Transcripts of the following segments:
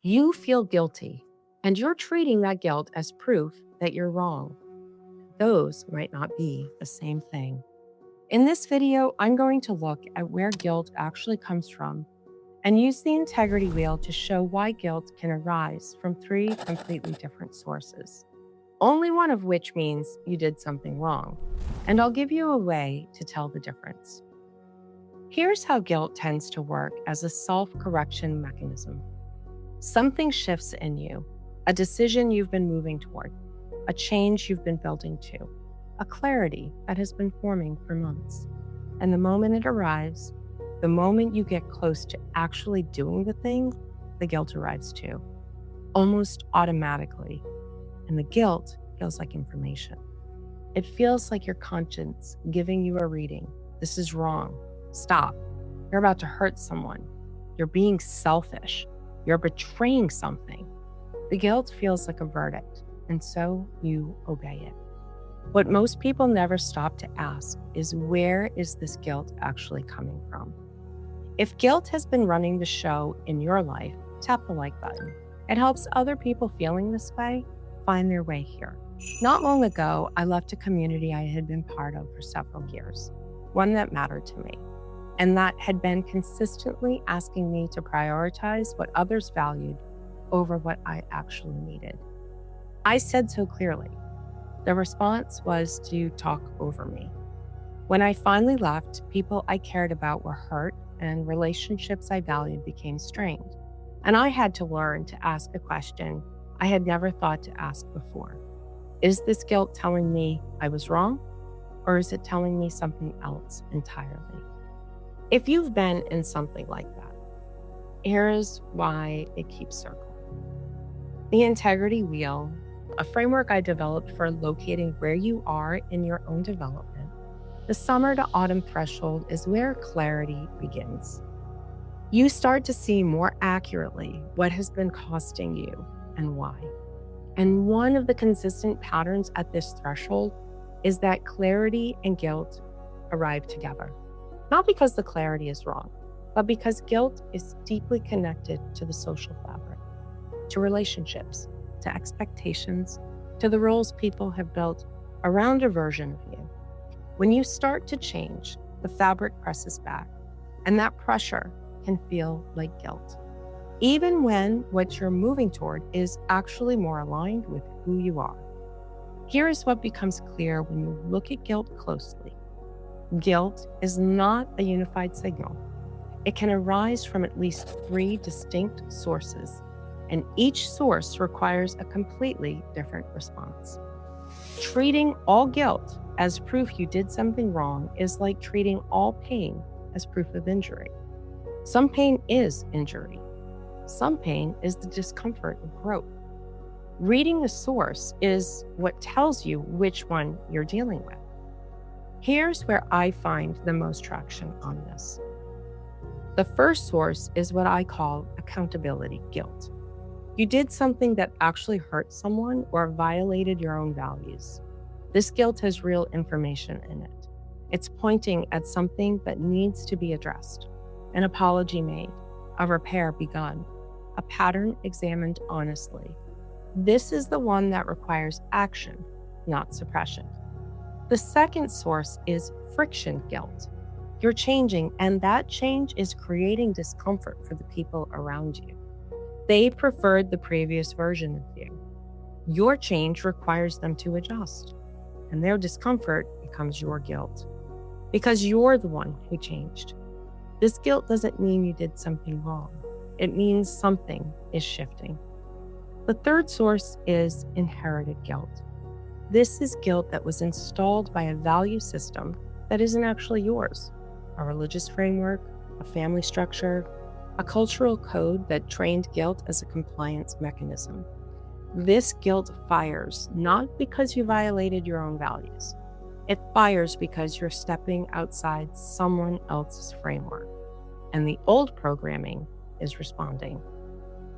You feel guilty, and you're treating that guilt as proof that you're wrong. Those might not be the same thing. In this video, I'm going to look at where guilt actually comes from and use the integrity wheel to show why guilt can arise from three completely different sources, only one of which means you did something wrong. And I'll give you a way to tell the difference. Here's how guilt tends to work as a self-correction mechanism. Something shifts in you, a decision you've been moving toward, a change you've been building to, a clarity that has been forming for months. And the moment it arrives, the moment you get close to actually doing the thing, the guilt arrives too, almost automatically. And the guilt feels like information. It feels like your conscience giving you a reading. This is wrong. Stop. You're about to hurt someone. You're being selfish. You're betraying something. The guilt feels like a verdict, and so you obey it. What most people never stop to ask is, where is this guilt actually coming from? If guilt has been running the show in your life, tap the like button. It helps other people feeling this way find their way here. Not long ago, I left a community I had been part of for several years, one that mattered to me, and that had been consistently asking me to prioritize what others valued over what I actually needed. I said so clearly. The response was to talk over me. When I finally left, people I cared about were hurt and relationships I valued became strained. And I had to learn to ask a question I had never thought to ask before. Is this guilt telling me I was wrong, or is it telling me something else entirely? If you've been in something like that, here's why it keeps circling. The integrity wheel, a framework I developed for locating where you are in your own development. The summer to autumn threshold is where clarity begins. You start to see more accurately what has been costing you and why. And one of the consistent patterns at this threshold is that clarity and guilt arrive together. Not because the clarity is wrong, but because guilt is deeply connected to the social fabric, to relationships, to expectations, to the roles people have built around a version of you. When you start to change, the fabric presses back, and that pressure can feel like guilt, even when what you're moving toward is actually more aligned with who you are. Here is what becomes clear when you look at guilt closely. Guilt is not a unified signal. It can arise from at least three distinct sources, and each source requires a completely different response. Treating all guilt as proof you did something wrong is like treating all pain as proof of injury. Some pain is injury. Some pain is the discomfort of growth. Reading the source is what tells you which one you're dealing with. Here's where I find the most traction on this. The first source is what I call accountability guilt. You did something that actually hurt someone or violated your own values. This guilt has real information in it. It's pointing at something that needs to be addressed, an apology made, a repair begun, a pattern examined honestly. This is the one that requires action, not suppression. The second source is friction guilt. You're changing, and that change is creating discomfort for the people around you. They preferred the previous version of you. Your change requires them to adjust, and their discomfort becomes your guilt because you're the one who changed. This guilt doesn't mean you did something wrong. It means something is shifting. The third source is inherited guilt. This is guilt that was installed by a value system that isn't actually yours. A religious framework, a family structure, a cultural code that trained guilt as a compliance mechanism. This guilt fires not because you violated your own values. It fires because you're stepping outside someone else's framework, and the old programming is responding.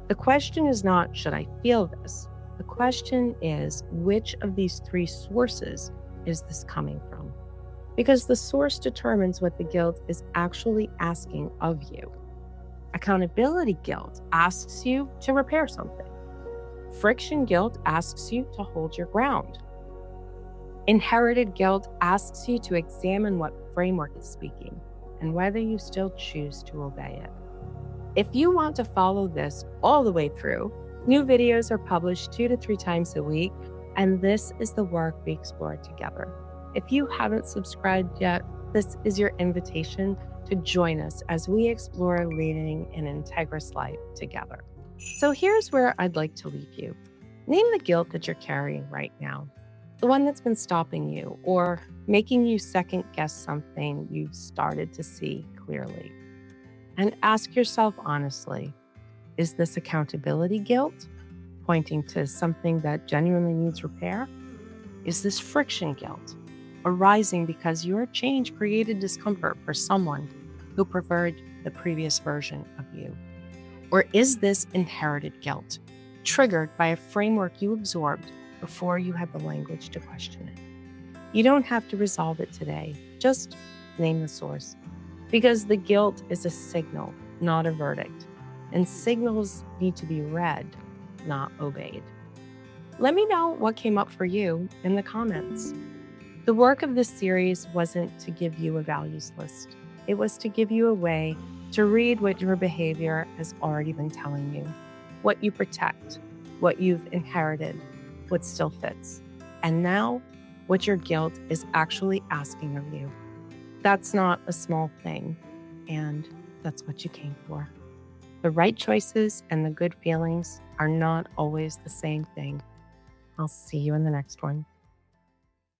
The question is not, should I feel this? The question is, which of these three sources is this coming from? Because the source determines what the guilt is actually asking of you. Accountability guilt asks you to repair something. Friction guilt asks you to hold your ground. Inherited guilt asks you to examine what framework is speaking and whether you still choose to obey it. If you want to follow this all the way through, new videos are published 2 to 3 times a week, and this is the work we explore together. If you haven't subscribed yet, this is your invitation to join us as we explore leading an integrous life together. So here's where I'd like to leave you. Name the guilt that you're carrying right now, the one that's been stopping you or making you second guess something you've started to see clearly. And ask yourself honestly, is this accountability guilt, pointing to something that genuinely needs repair? Is this friction guilt, arising because your change created discomfort for someone who preferred the previous version of you? Or is this inherited guilt, triggered by a framework you absorbed before you had the language to question it? You don't have to resolve it today, just name the source. Because the guilt is a signal, not a verdict, and signals need to be read, not obeyed. Let me know what came up for you in the comments. The work of this series wasn't to give you a values list. It was to give you a way to read what your behavior has already been telling you, what you protect, what you've inherited, what still fits, and now what your guilt is actually asking of you. That's not a small thing, and that's what you came for. The right choices and the good feelings are not always the same thing. I'll see you in the next one.